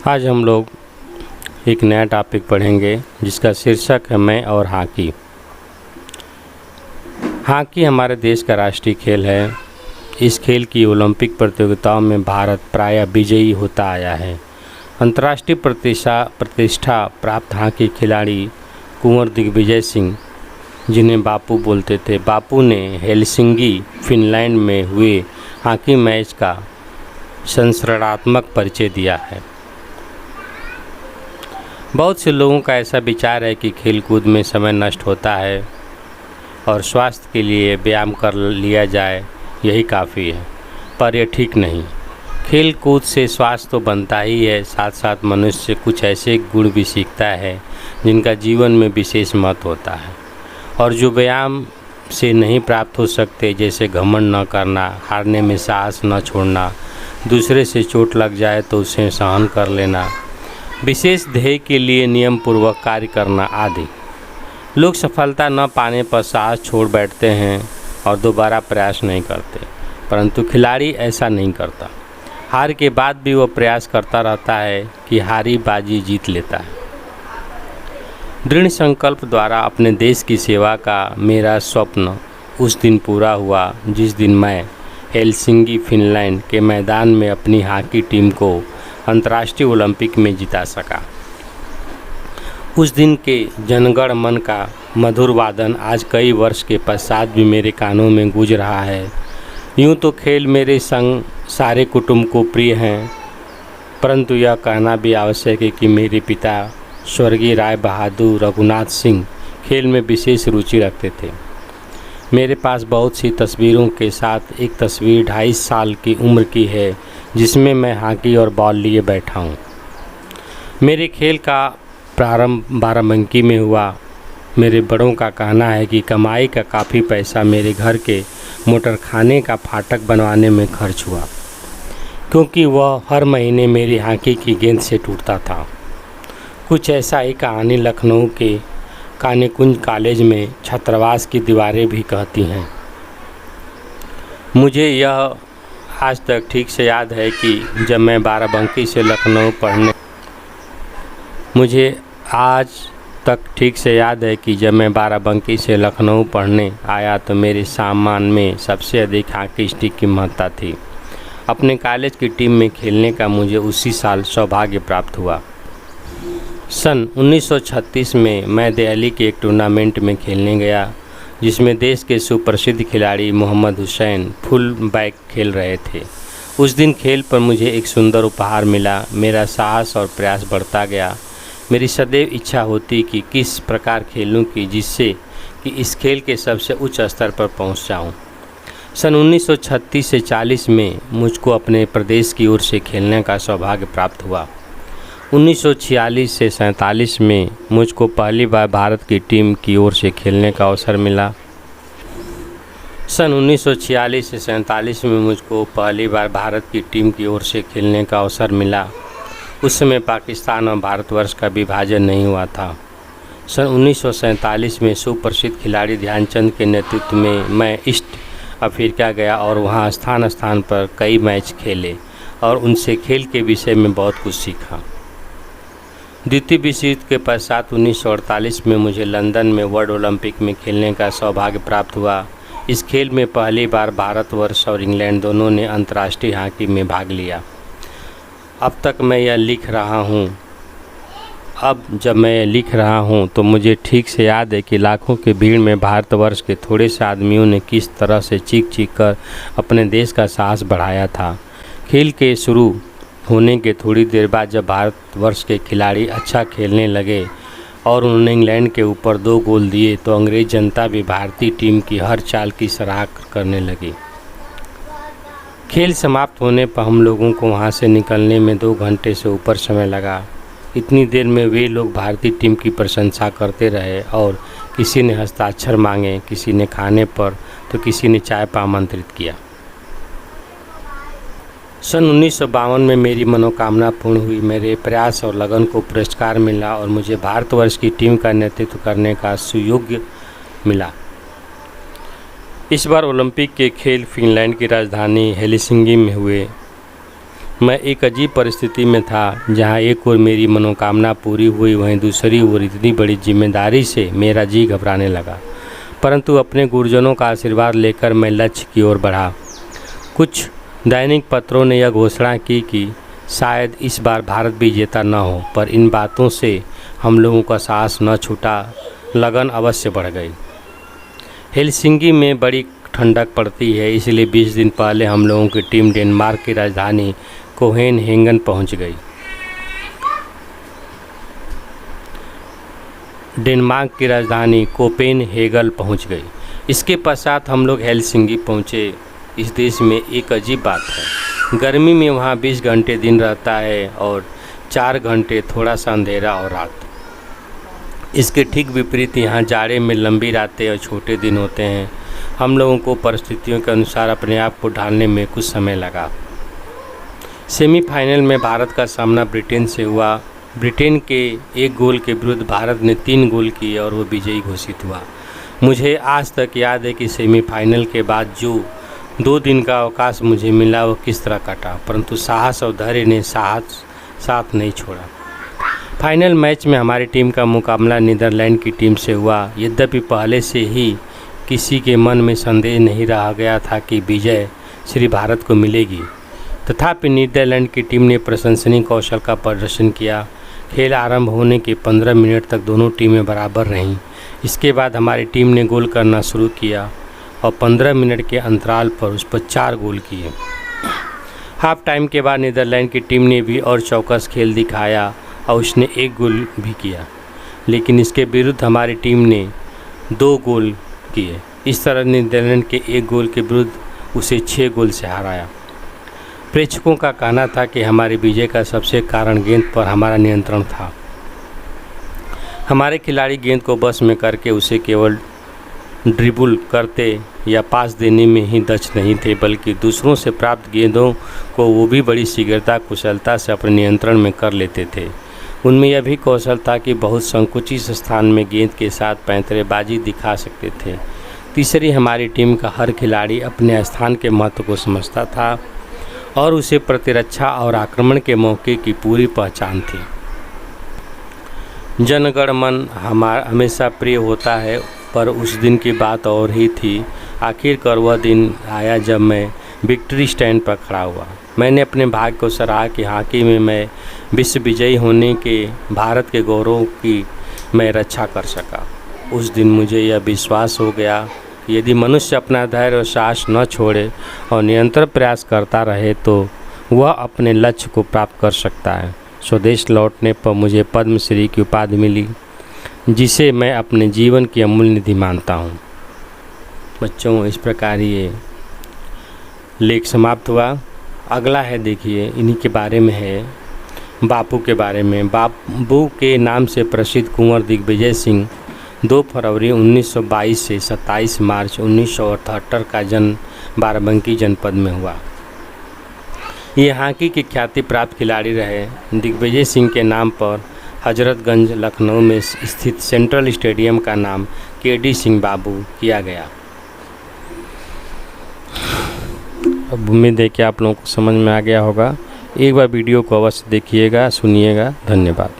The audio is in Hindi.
आज हम लोग एक नया टॉपिक पढ़ेंगे जिसका शीर्षक है मैं और हॉकी। हॉकी हमारे देश का राष्ट्रीय खेल है। इस खेल की ओलंपिक प्रतियोगिताओं में भारत प्रायः विजयी होता आया है। अंतर्राष्ट्रीय प्रतिष्ठा प्राप्त हॉकी खिलाड़ी कुंवर दिग्विजय सिंह, जिन्हें बापू बोलते थे, बापू ने हेलसिंकी फिनलैंड में हुए हॉकी मैच का संस्मरणात्मक परिचय दिया है। बहुत से लोगों का ऐसा विचार है कि खेलकूद में समय नष्ट होता है और स्वास्थ्य के लिए व्यायाम कर लिया जाए, यही काफ़ी है, पर यह ठीक नहीं। खेल कूद से स्वास्थ्य तो बनता ही है, साथ साथ मनुष्य कुछ ऐसे गुण भी सीखता है जिनका जीवन में विशेष महत्व होता है और जो व्यायाम से नहीं प्राप्त हो सकते, जैसे घमंड न करना, हारने में साहस न छोड़ना, दूसरे से चोट लग जाए तो उसे सहन कर लेना, विशेष ध्येय के लिए नियम पूर्वक कार्य करना आदि। लोग सफलता न पाने पर साहस छोड़ बैठते हैं और दोबारा प्रयास नहीं करते, परंतु खिलाड़ी ऐसा नहीं करता। हार के बाद भी वह प्रयास करता रहता है कि हारी बाजी जीत लेता है। दृढ़ संकल्प द्वारा अपने देश की सेवा का मेरा स्वप्न उस दिन पूरा हुआ जिस दिन मैं हेलसिंकी फिनलैंड के मैदान में अपनी हॉकी टीम को अंतर्राष्ट्रीय ओलंपिक में जिता सका। उस दिन के जनगण मन का मधुर वादन आज कई वर्ष के पश्चात भी मेरे कानों में गूंज रहा है। यूँ तो खेल मेरे संग सारे कुटुंब को प्रिय हैं, परंतु यह कहना भी आवश्यक है कि मेरे पिता स्वर्गीय राय बहादुर रघुनाथ सिंह खेल में विशेष रुचि रखते थे। मेरे पास बहुत सी तस्वीरों के साथ एक तस्वीर 2.5 साल की उम्र की है जिसमें मैं हॉकी और बॉल लिए बैठा हूँ। मेरे खेल का प्रारंभ बाराबंकी में हुआ। मेरे बड़ों का कहना है कि कमाई का काफ़ी पैसा मेरे घर के मोटर खाने का फाटक बनवाने में खर्च हुआ, क्योंकि वह हर महीने मेरी हॉकी की गेंद से टूटता था। कुछ ऐसा ही कहानी लखनऊ के कानीकुंज कॉलेज में छात्रावास की दीवारें भी कहती हैं। मुझे यह आज तक ठीक से याद है कि जब मैं बाराबंकी से लखनऊ पढ़ने आया तो मेरे सामान में सबसे अधिक हॉकी स्टिक की महत्ता थी। अपने कॉलेज की टीम में खेलने का मुझे उसी साल सौभाग्य प्राप्त हुआ। सन 1936 में मैं दिल्ली के एक टूर्नामेंट में खेलने गया जिसमें देश के सुप्रसिद्ध खिलाड़ी मोहम्मद हुसैन फुल बैक खेल रहे थे। उस दिन खेल पर मुझे एक सुंदर उपहार मिला। मेरा साहस और प्रयास बढ़ता गया। मेरी सदैव इच्छा होती कि किस प्रकार खेलूं कि जिससे कि इस खेल के सबसे उच्च स्तर पर पहुंच जाऊं। सन 1936 से 40 में मुझको अपने प्रदेश की ओर से खेलने का सौभाग्य प्राप्त हुआ। 1946 से 47 में मुझको पहली बार भारत की टीम की ओर से खेलने का अवसर मिला। सन 1946 से 47 में मुझको पहली बार भारत की टीम की ओर से खेलने का अवसर मिला। उस समय पाकिस्तान और भारतवर्ष का विभाजन नहीं हुआ था। सन 1947 में सुप्रसिद्ध खिलाड़ी ध्यानचंद के नेतृत्व में मैं ईस्ट अफ्रीका गया और वहां स्थान स्थान पर कई मैच खेले और उनसे खेल के विषय में बहुत कुछ सीखा। द्वितीय विश्व युद्ध के पश्चात 1948 में मुझे लंदन में वर्ल्ड ओलंपिक में खेलने का सौभाग्य प्राप्त हुआ। इस खेल में पहली बार भारतवर्ष और इंग्लैंड दोनों ने अंतर्राष्ट्रीय हॉकी में भाग लिया। अब जब मैं यह लिख रहा हूँ तो मुझे ठीक से याद है कि लाखों की भीड़ में भारतवर्ष के थोड़े से आदमियों ने किस तरह से चीख कर अपने देश का साहस बढ़ाया था। खेल के शुरू होने के थोड़ी देर बाद जब भारतवर्ष के खिलाड़ी अच्छा खेलने लगे और उन्होंने इंग्लैंड के ऊपर 2 गोल दिए तो अंग्रेज जनता भी भारतीय टीम की हर चाल की सराहना करने लगी। खेल समाप्त होने पर हम लोगों को वहां से निकलने में 2 घंटे से ऊपर समय लगा। इतनी देर में वे लोग भारतीय टीम की प्रशंसा करते रहे और किसी ने हस्ताक्षर मांगे, किसी ने खाने पर तो किसी ने चाय पर आमंत्रित किया। सन 1952 में मेरी मनोकामना पूर्ण हुई। मेरे प्रयास और लगन को पुरस्कार मिला और मुझे भारतवर्ष की टीम का नेतृत्व करने का सुयोग मिला। इस बार ओलंपिक के खेल फिनलैंड की राजधानी हेलसिंकी में हुए। मैं एक अजीब परिस्थिति में था जहां एक ओर मेरी मनोकामना पूरी हुई, वहीं दूसरी ओर इतनी बड़ी जिम्मेदारी से मेरा जी घबराने लगा। परंतु अपने गुरुजनों का आशीर्वाद लेकर मैं लक्ष्य की ओर बढ़ा। कुछ दैनिक पत्रों ने यह घोषणा की कि शायद इस बार भारत विजेता न हो, पर इन बातों से हम लोगों का साहस न छूटा, लगन अवश्य बढ़ गई। हेलसिंकी में बड़ी ठंडक पड़ती है, इसलिए 20 दिन पहले हम लोगों की टीम डेनमार्क की राजधानी कोपेनहेगन पहुंच गई। डेनमार्क की राजधानी कोपेनहेगन पहुंच गई। इसके पश्चात हम लोग हेलसिंकी पहुंचे। इस देश में एक अजीब बात है, गर्मी में वहाँ 20 घंटे दिन रहता है और 4 घंटे थोड़ा सा अंधेरा और रात। इसके ठीक विपरीत यहाँ जाड़े में लंबी रातें और छोटे दिन होते हैं। हम लोगों को परिस्थितियों के अनुसार अपने आप को ढालने में कुछ समय लगा। सेमीफाइनल में भारत का सामना ब्रिटेन से हुआ। ब्रिटेन के 1 गोल के विरुद्ध भारत ने 3 गोल किए और वो विजयी घोषित हुआ। मुझे आज तक याद है कि सेमीफाइनल के बाद जो 2 दिन का अवकाश मुझे मिला वो किस तरह कटा, परंतु साहस और धैर्य ने साथ नहीं छोड़ा। फाइनल मैच में हमारी टीम का मुकाबला नीदरलैंड की टीम से हुआ। यद्यपि पहले से ही किसी के मन में संदेह नहीं रह गया था कि विजय श्री भारत को मिलेगी, तथापि नीदरलैंड की टीम ने प्रशंसनीय कौशल का प्रदर्शन किया। खेल आरंभ होने के 15 मिनट तक दोनों टीमें बराबर रहीं। इसके बाद हमारी टीम ने गोल करना शुरू किया और 15 मिनट के अंतराल पर उस पर 4 गोल किए। हाफ टाइम के बाद नीदरलैंड की टीम ने भी और चौकस खेल दिखाया और उसने 1 गोल भी किया, लेकिन इसके विरुद्ध हमारी टीम ने 2 गोल किए। इस तरह नीदरलैंड के 1 गोल के विरुद्ध उसे 6 गोल से हराया। प्रेक्षकों का कहना था कि हमारी विजय का सबसे कारण गेंद पर हमारा नियंत्रण था। हमारे खिलाड़ी गेंद को बस में करके उसे केवल ड्रिबल करते या पास देने में ही दक्ष नहीं थे, बल्कि दूसरों से प्राप्त गेंदों को वो भी बड़ी शीघ्रता कुशलता से अपने नियंत्रण में कर लेते थे। उनमें यह भी कौशल था कि बहुत संकुचित स्थान में गेंद के साथ पैंतरेबाजी दिखा सकते थे। तीसरी, हमारी टीम का हर खिलाड़ी अपने स्थान के महत्व को समझता था और उसे प्रतिरक्षा और आक्रमण के मौके की पूरी पहचान थी। जनगण मन हमेशा प्रिय होता है, पर उस दिन की बात और ही थी। आखिरकार वह दिन आया जब मैं विक्ट्री स्टैंड पर खड़ा हुआ। मैंने अपने भाग्य को सराहा कि हॉकी में मैं विश्व विजयी होने के भारत के गौरव की मैं रक्षा कर सका। उस दिन मुझे यह विश्वास हो गया कि यदि मनुष्य अपना धैर्य और साहस न छोड़े और निरंतर प्रयास करता रहे तो वह अपने लक्ष्य को प्राप्त कर सकता है। स्वदेश लौटने पर मुझे पद्मश्री की उपाधि मिली, जिसे मैं अपने जीवन की अमूल्य निधि मानता हूँ। बच्चों, इस प्रकार ये लेख समाप्त हुआ। अगला है, देखिए, इन्हीं के बारे में है, बापू के बारे में। बापू के नाम से प्रसिद्ध कुंवर दिग्विजय सिंह 2 फरवरी 1922 से 27 मार्च 1978 का जन्म बाराबंकी जनपद में हुआ। ये हॉकी के ख्याति प्राप्त खिलाड़ी रहे। दिग्विजय सिंह के नाम पर हजरतगंज लखनऊ में स्थित सेंट्रल स्टेडियम का नाम KD सिंह बाबू किया गया। अब उम्मीद है कि आप लोगों को समझ में आ गया होगा। एक बार वीडियो को अवश्य देखिएगा, सुनिएगा। धन्यवाद।